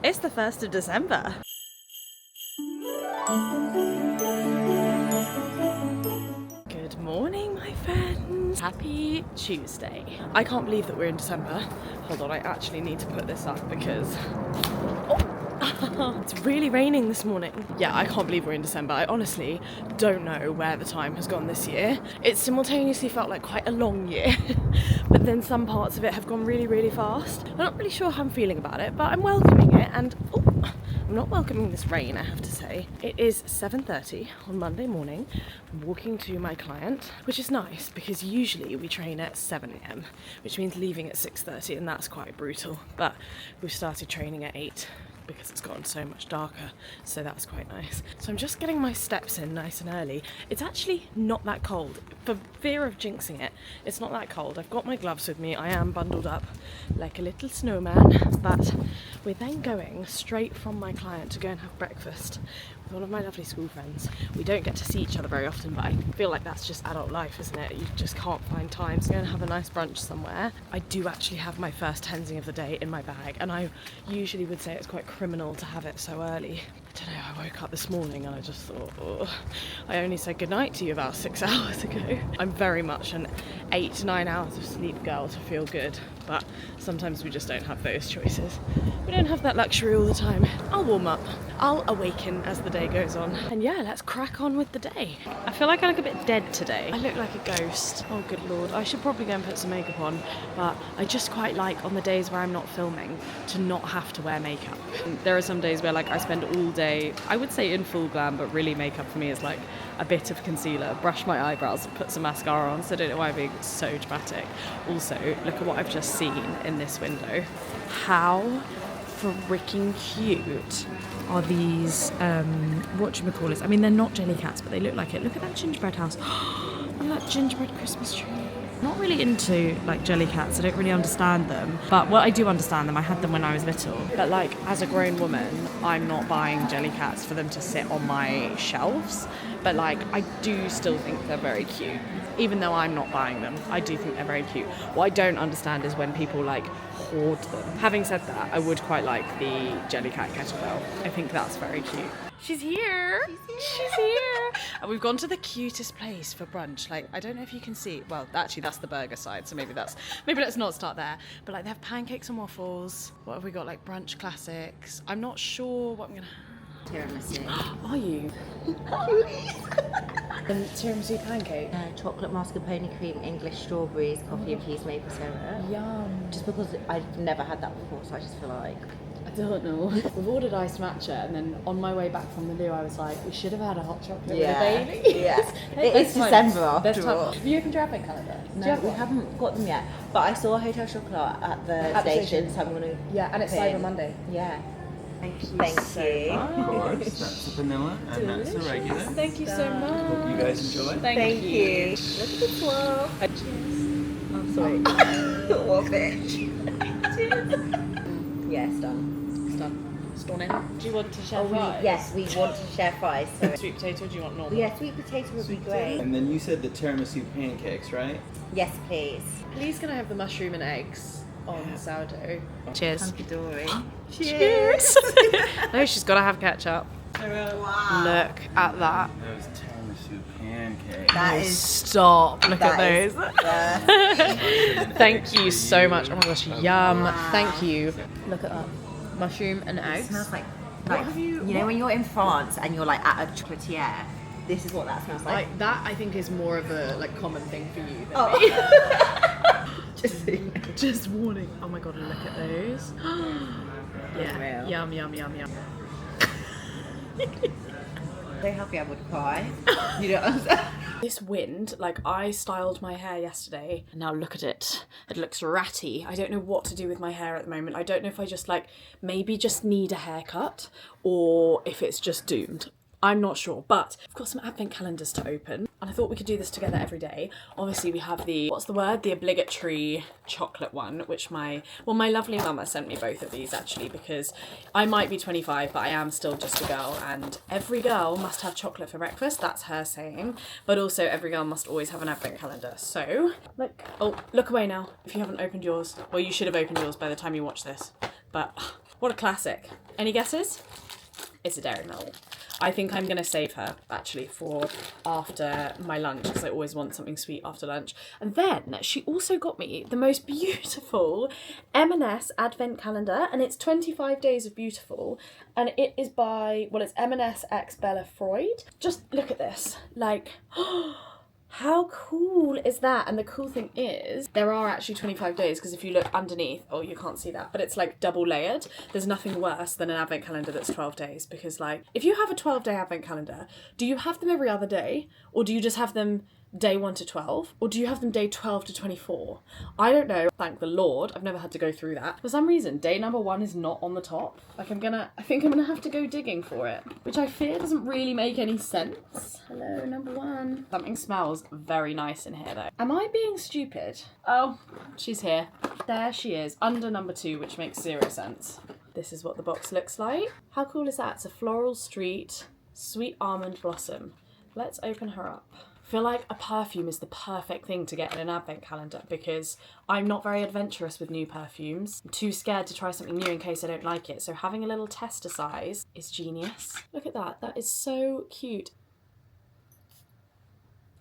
It's the 1st of December. Good morning, my friends. Happy Tuesday. I can't believe that we're in December. Hold on, I actually need to put this up because... Oh, it's really raining this morning. Yeah, I can't believe we're in December. I honestly don't know where the time has gone this year. It simultaneously felt like quite a long year, but then some parts of it have gone really, really fast. I'm not really sure how I'm feeling about it, but I'm welcoming it, and I'm not welcoming this rain, I have to say. It is 7:30 on Monday morning. I'm walking to my client, which is nice because usually we train at 7 a.m, which means leaving at 6:30, and that's quite brutal. But we've started training at 8 because it's gotten so much darker, so that's quite nice. So I'm just getting my steps in nice and early. It's actually not that cold. For fear of jinxing it, it's not that cold. I've got my gloves with me. I am bundled up like a little snowman, but we're then going straight from my client to go and have breakfast with one of my lovely school friends. We don't get to see each other very often, but I feel like that's just adult life, isn't it? You just can't find time to go and have a nice brunch somewhere. I do actually have my first tensing of the day in my bag, and I usually would say it's quite criminal to have it so early. I don't know, I woke up this morning and I just thought, oh, I only said goodnight to you about 6 hours ago. I'm very much an 8 to 9 hours of sleep girl to feel good, but sometimes we just don't have those choices. We don't have that luxury all the time. I'll warm up. I'll awaken as the day goes on. And yeah, let's crack on with the day. I feel like I look a bit dead today. I look like a ghost. Oh, good Lord. I should probably go and put some makeup on, but I just quite like, on the days where I'm not filming, to not have to wear makeup. There are some days where like I spend all day, I would say in full glam, but really makeup for me is like a bit of concealer, brush my eyebrows, put some mascara on, so I don't know why I'm being so dramatic. Also, look at what I've just seen in this window. How freaking cute are these, whatchamacallits? I mean, they're not jelly cats, but they look like it. Look at that gingerbread house. And that gingerbread Christmas tree. Not really into like jelly cats. I don't really understand them, but well, I do understand them. I had them when I was little, but like as a grown woman, I'm not buying jelly cats for them to sit on my shelves. But like I do still think they're very cute, even though I'm not buying them. I do think they're very cute. What I don't understand is when people like hoard them. Having said that, I would quite like the jelly cat kettlebell. I think that's very cute. She's here. She's here. And we've gone to the cutest place for brunch. Like, I don't know if you can see. Well, actually, that's the burger side, so maybe let's not start there. But like, they have pancakes and waffles. What have we got? Like brunch classics. I'm not sure what I'm gonna have. Tiramisu. Are you? Tiramisu pancake. Chocolate mascarpone cream, English strawberries, coffee infused maple syrup. Yum. Just because I've never had that before, so I just feel like... I don't know. We've ordered iced matcha, and then on my way back from the loo, I was like, we should have had a hot chocolate with a baby. Yeah. It's December after all. Have you opened your advent calendar? No, we haven't got them yet. But I saw a Hotel Chocolat at the station, so I'm going to... Yeah, and it's Cyber Monday. Yeah. Thank you so much. That's the vanilla and that's the regular. Thank you so much. Hope you guys enjoy. Thank you. Look at the swirl. Cheers. Oh, sorry. What bitch. Cheers. Yeah, it's done. Stunning. Do you want to share fries? Yes, we want to share fries. So Sweet potato, do you want normal? yeah, sweet potato would be great. And then you said the tiramisu pancakes, right? Yes, please. Please can I have the mushroom and eggs on sourdough? Cheers. Hunky-dory. Cheers. No, she's got to have ketchup. Wow. Look at that. Those tiramisu pancakes. That is... Stop. Look at that those. is Thank you so much. Oh my gosh, yum. Wow. Thank you. Look at that. Mushroom and It eggs. smells like you know when you're in France and you're like at a chocolatier, this is what that smells like. Like that, I think is more of a like common thing for you. Than me. Just warning. Oh my god, look at those. Yeah. Real. Yum, yum, yum, yum. So happy I would cry. You know what I'm saying? This wind, like I styled my hair yesterday and now look at it. It looks ratty. I don't know what to do with my hair at the moment. I don't know if I just like maybe just need a haircut or if it's just doomed. I'm not sure, but I've got some advent calendars to open and I thought we could do this together every day. Obviously we have the, what's the word? The obligatory chocolate one, which my lovely mama sent me both of these actually because I might be 25, but I am still just a girl and every girl must have chocolate for breakfast. That's her saying, but also every girl must always have an advent calendar. So look away now if you haven't opened yours. Well, you should have opened yours by the time you watch this, but What a classic. Any guesses? It's a Dairy Milk. I think I'm going to save her, actually, for after my lunch, because I always want something sweet after lunch. And then she also got me the most beautiful M&S advent calendar, and it's 25 Days of Beautiful, and it is by, well, it's M&S x Bella Freud. Just look at this. Like, how cool is that? And the cool thing is, there are actually 25 days, because if you look underneath, oh, you can't see that, but it's like double layered. There's nothing worse than an advent calendar that's 12 days, because like, if you have a 12-day advent calendar, do you have them every other day? Or do you just have them day 1 to 12? Or do you have them day 12 to 24? I don't know. Thank the Lord, I've never had to go through that. For some reason, day number 1 is not on the top. Like I think I'm gonna have to go digging for it, which I fear doesn't really make any sense. Hello, number 1. Something smells very nice in here though. Am I being stupid? Oh, she's here. There she is, under number 2, which makes 0 sense. This is what the box looks like. How cool is that? It's a floral street, sweet almond blossom. Let's open her up. I feel like a perfume is the perfect thing to get in an advent calendar, because I'm not very adventurous with new perfumes. I'm too scared to try something new in case I don't like it. So having a little tester size is genius. Look at that. That is so cute.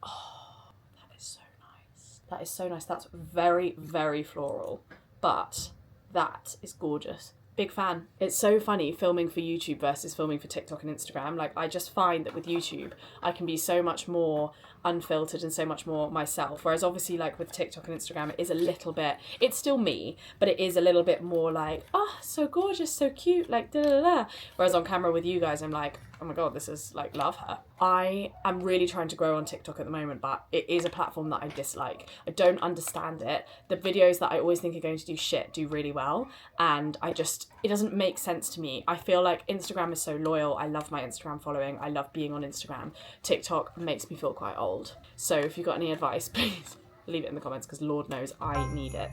Oh, that is so nice. That is so nice. That's very, very floral, but that is gorgeous. Big fan. It's so funny filming for YouTube versus filming for TikTok and Instagram. Like, I just find that with YouTube, I can be so much more unfiltered and so much more myself. Whereas obviously, like with TikTok and Instagram, it is a little bit, it's still me, but it is a little bit more like, oh, so gorgeous, so cute, like da da da. Whereas on camera with you guys, I'm like, oh my God, this is like, love her. I am really trying to grow on TikTok at the moment, but it is a platform that I dislike. I don't understand it. The videos that I always think are going to do shit do really well. And it doesn't make sense to me. I feel like Instagram is so loyal. I love my Instagram following. I love being on Instagram. TikTok makes me feel quite old. So if you've got any advice, please leave it in the comments, because Lord knows I need it.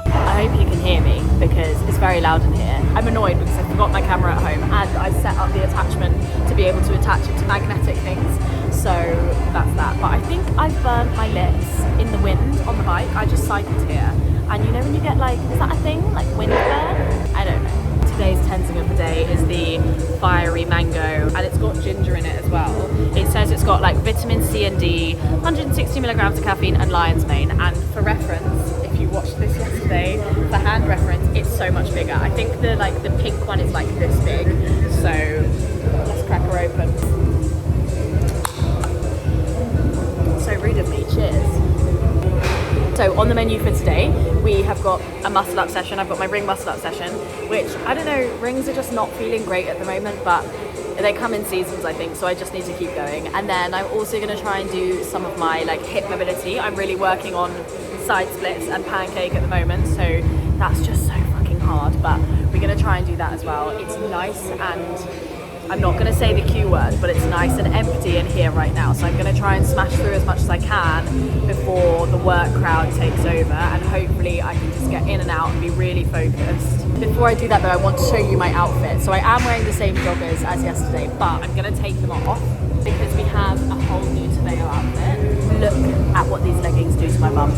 I hope you can hear me, because it's very loud in here. I'm annoyed because I forgot my camera at home, and I set up the attachment to be able to attach it to magnetic things, so that's that. But I think I've burnt my lips in the wind on the bike. I just cycled here, and you know when you get like, is that a thing? Like wind burn? I don't know. Today's tensing of the day is the fiery mango, and it's got ginger in it as well. It says it's got like vitamin C and D, 160 milligrams of caffeine, and lion's mane. And for reference, if you watched this yesterday, for hand reference, it's so much bigger. I think the pink one is like this big. So let's crack her open. So rude of me. Cheers. So on the menu for today, we have got a muscle up session. I've got my ring muscle up session, which, I don't know, rings are just not feeling great at the moment, but they come in seasons, I think, so I just need to keep going. And then I'm also going to try and do some of my like hip mobility. I'm really working on side splits and pancake at the moment, so that's just so fucking hard, but we're going to try and do that as well. It's nice, and I'm not going to say the Q word, but it's nice and empty in here right now, so I'm going to try and smash through as much as I can before the work crowd takes over, and hopefully I can just get in and out and be really focused. Before I do that though, I want to show you my outfit. So I am wearing the same joggers as yesterday, but I'm going to take them off because we have a whole new TEVEO outfit. Look at what these leggings do to my bum.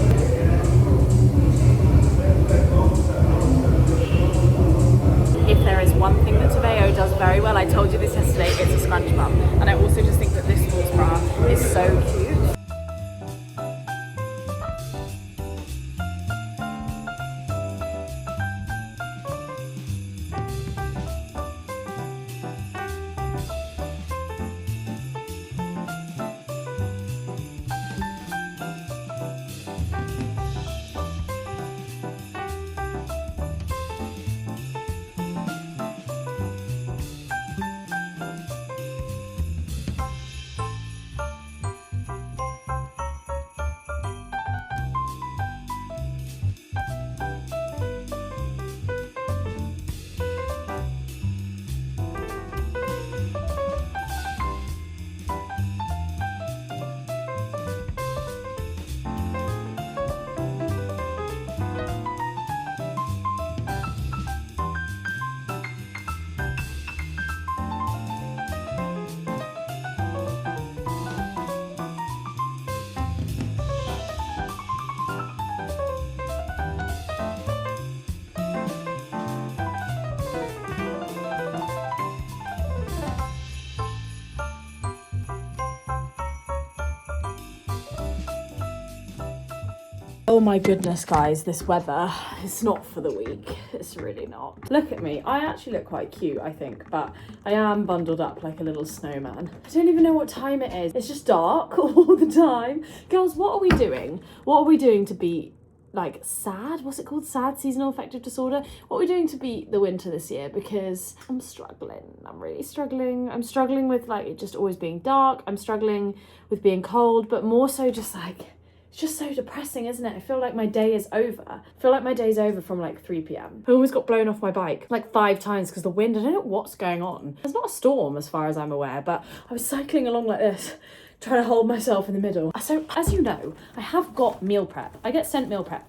If there is one thing that TEVEO does very well, I told you this yesterday, it's a scrunch bum. And I also just think that this sports bra is so cute. Oh my goodness, guys, this weather is not for the weak. It's really not. Look at me. I actually look quite cute, I think, but I am bundled up like a little snowman. I don't even know what time it is. It's just dark all the time. Girls, what are we doing? What are we doing to beat, like, SAD? What's it called? SAD, seasonal affective disorder? What are we doing to beat the winter this year? Because I'm struggling. I'm really struggling. I'm struggling with, like, it just always being dark. I'm struggling with being cold, but more so just, like, it's just so depressing, isn't it? I feel like my day is over. I feel like my day's over from like 3 p.m. I almost got blown off my bike like 5 times because the wind, I don't know what's going on. There's not a storm as far as I'm aware, but I was cycling along like this, trying to hold myself in the middle. So, as you know, I have got meal prep. I get sent meal prep,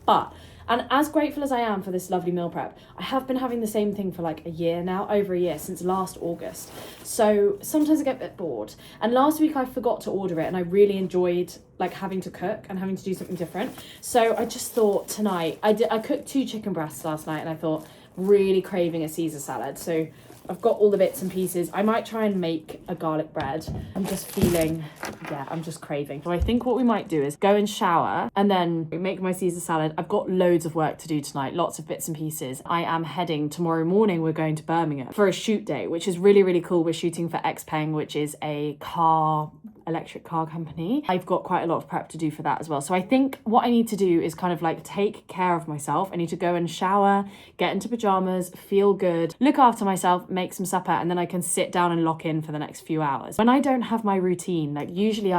and as grateful as I am for this lovely meal prep, I have been having the same thing for like a year now, over a year, since last August. So sometimes I get a bit bored. And last week I forgot to order it and I really enjoyed like having to cook and having to do something different. So I just thought tonight, I cooked 2 chicken breasts last night and I thought really craving a Caesar salad. So I've got all the bits and pieces. I might try and make a garlic bread. I'm just feeling, yeah, I'm just craving. So I think what we might do is go and shower and then make my Caesar salad. I've got loads of work to do tonight, lots of bits and pieces. I am heading tomorrow morning. We're going to Birmingham for a shoot day, which is really, really cool. We're shooting for XPeng, which is a electric car company. I've got quite a lot of prep to do for that as well. So I think what I need to do is kind of like take care of myself. I need to go and shower, get into pajamas, feel good, look after myself, make some supper, and then I can sit down and lock in for the next few hours. When I don't have my routine, like usually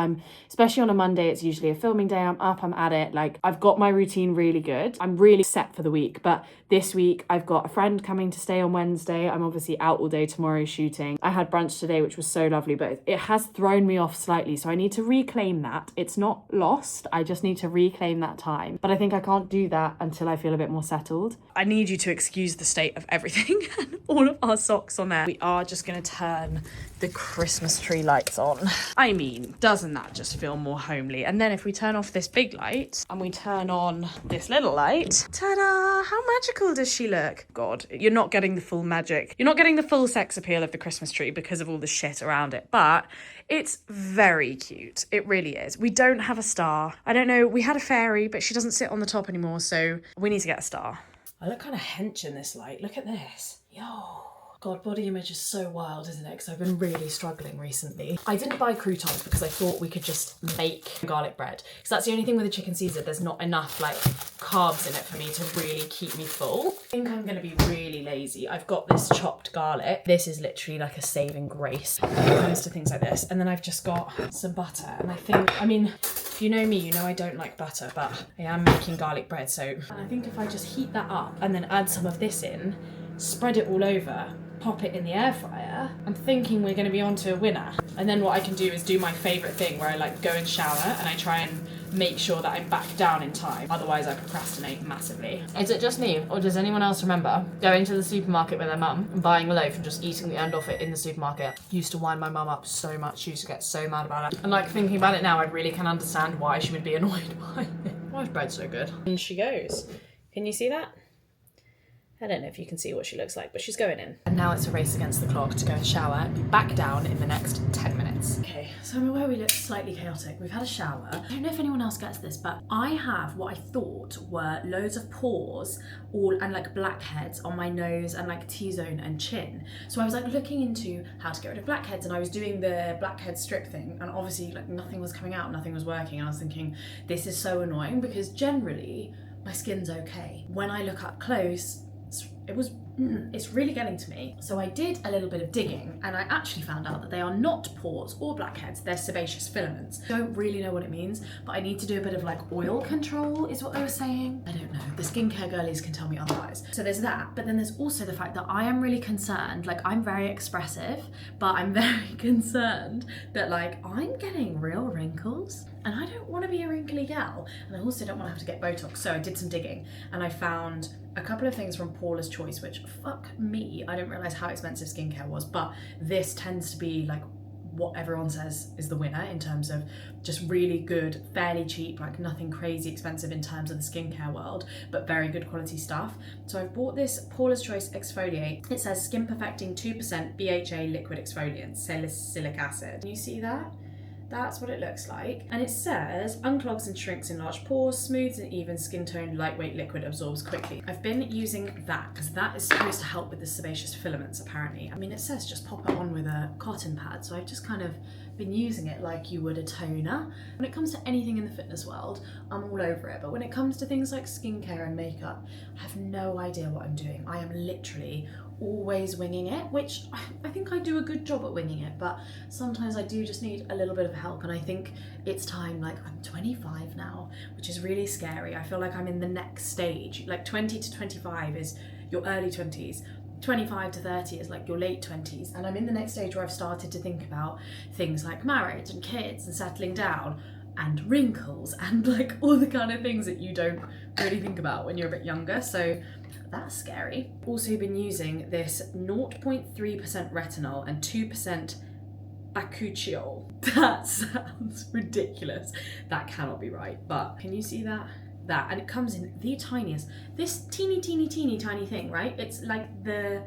especially on a Monday, it's usually a filming day, I'm up, I'm at it, like I've got my routine really good. I'm really set for the week, but this week I've got a friend coming to stay on Wednesday. I'm obviously out all day tomorrow shooting. I had brunch today, which was so lovely, but it has thrown me off slightly. So I need to reclaim that. It's not lost. I just need to reclaim that time. But I think I can't do that until I feel a bit more settled. I need you to excuse the state of everything and all of our socks on there. We are just going to turn the Christmas tree lights on. I mean, doesn't that just feel more homely? And then if we turn off this big light and we turn on this little light, ta-da! How magical does she look? God, you're not getting the full magic. You're not getting the full sex appeal of the Christmas tree because of all the shit around it, but it's very cute. It really is. We don't have a star. I don't know, we had a fairy, but she doesn't sit on the top anymore, so we need to get a star. I look kind of hench in this light. Look at this. Yo. God, body image is so wild, isn't it? Because I've been really struggling recently. I didn't buy croutons because I thought we could just make garlic bread. Because that's the only thing with a chicken Caesar, there's not enough like carbs in it for me to really keep me full. I think I'm gonna be really lazy. I've got this chopped garlic. This is literally like a saving grace when it comes to things like this. And then I've just got some butter. And I mean, if you know me, you know I don't like butter, but I am making garlic bread. So I think if I just heat that up and then add some of this in, spread it all over, pop it in the air fryer, I'm thinking we're going to be on to a winner. And then what I can do is do my favourite thing where I like go and shower and I try and make sure that I'm back down in time. Otherwise I procrastinate massively. Is it just me, or does anyone else remember going to the supermarket with their mum and buying a loaf and just eating the end off it in the supermarket? Used to wind my mum up so much. She used to get so mad about it. And like thinking about it now, I really can understand why she would be annoyed by it. Why is bread so good? And she goes. Can you see that? I don't know if you can see what she looks like, but she's going in. And now it's a race against the clock to go and shower and be back down in the next 10 minutes. Okay, so I'm aware we look slightly chaotic. We've had a shower. I don't know if anyone else gets this, but I have what I thought were loads of pores and like blackheads on my nose and like T-zone and chin. So I was like looking into how to get rid of blackheads and I was doing the blackhead strip thing and obviously like nothing was coming out, nothing was working. And I was thinking, this is so annoying because generally my skin's okay. When I look up close, it's really getting to me. So I did a little bit of digging and I actually found out that they are not pores or blackheads, they're sebaceous filaments. I don't really know what it means, but I need to do a bit of like oil control is what they were saying. I don't know, the skincare girlies can tell me otherwise. So there's that, but then there's also the fact that I am really concerned, like I'm very expressive, but I'm very concerned that like I'm getting real wrinkles and I don't want to be a wrinkly gal. And I also don't want to have to get Botox. So I did some digging and I found a couple of things from Paula's Choice, which fuck me, I didn't realize how expensive skincare was, but this tends to be like what everyone says is the winner in terms of just really good, fairly cheap, like nothing crazy expensive in terms of the skincare world, but very good quality stuff. So I've bought this Paula's Choice Exfoliate. It says skin perfecting 2% BHA liquid exfoliant, salicylic acid. Can you see that? That's what it looks like. And it says, unclogs and shrinks in large pores, smooths and even skin tone, lightweight liquid, absorbs quickly. I've been using that because that is supposed to help with the sebaceous filaments, apparently. I mean, it says just pop it on with a cotton pad, so I've just kind of been using it like you would a toner. When it comes to anything in the fitness world, I'm all over it. But when it comes to things like skincare and makeup, I have no idea what I'm doing. I am literally always winging it, which I think I do a good job at winging it, but sometimes I do just need a little bit of help. And I think it's time, like I'm 25 now, which is really scary. I feel like I'm in the next stage. Like 20 to 25 is your early 20s. 25 to 30 is like your late 20s, and I'm in the next stage where I've started to think about things like marriage and kids and settling down and wrinkles and like all the kind of things that you don't really think about when you're a bit younger, so that's scary. Also been using this 0.3% retinol and 2% bakuchiol. That sounds ridiculous. That cannot be right, but can you see that? That, and it comes in the tiniest, this teeny tiny thing, right? It's like the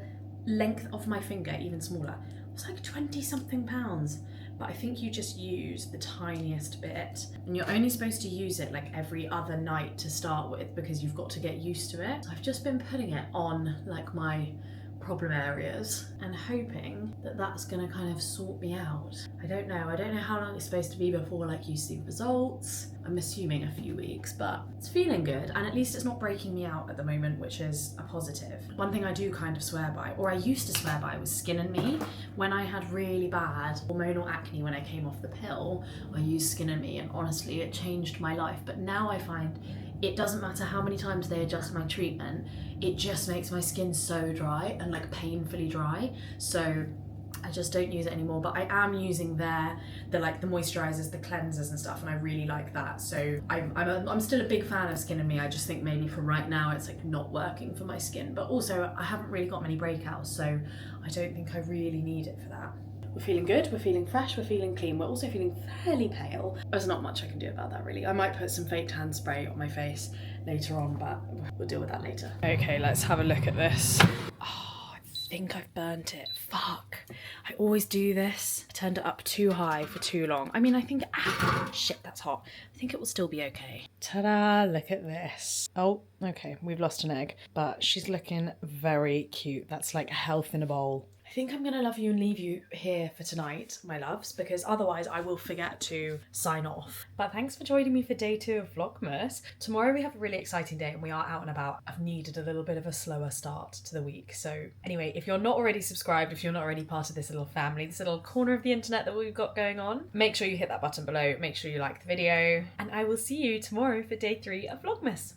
length of my finger, even smaller. It's like 20 something pounds, but I think you just use the tiniest bit, and you're only supposed to use it like every other night to start with because you've got to get used to it. So I've just been putting it on like my problem areas and hoping that that's gonna kind of sort me out. I don't know how long it's supposed to be before like you see results. I'm assuming a few weeks, but it's feeling good, and at least it's not breaking me out at the moment, which is a positive. One thing I do kind of swear by, or I used to swear by, was Skin and Me. When I had really bad hormonal acne when I came off the pill, I used Skin and Me, and honestly it changed my life. But now I find it doesn't matter how many times they adjust my treatment, it just makes my skin so dry and like painfully dry. So I just don't use it anymore, but I am using the moisturizers, the cleansers and stuff, and I really like that. So I'm still a big fan of Skin and Me. I just think maybe for right now it's like not working for my skin, but also I haven't really got many breakouts, so I don't think I really need it for that. We're feeling good, we're feeling fresh, we're feeling clean, we're also feeling fairly pale. There's not much I can do about that really. I might put some fake tan spray on my face later on, but we'll deal with that later. Okay, let's have a look at this. Oh, I think I've burnt it. Fuck. I always do this. I turned it up too high for too long. I mean, I think, shit, that's hot. I think it will still be okay. Ta-da, look at this. Oh, okay, we've lost an egg, but she's looking very cute. That's like health in a bowl. I think I'm gonna love you and leave you here for tonight, my loves, because otherwise I will forget to sign off. But thanks for joining me for day 2 of Vlogmas. Tomorrow we have a really exciting day and we are out and about. I've needed a little bit of a slower start to the week. So anyway, if you're not already subscribed, if you're not already part of this little family, this little corner of the internet that we've got going on, make sure you hit that button below, make sure you like the video, and I will see you tomorrow for day 3 of Vlogmas.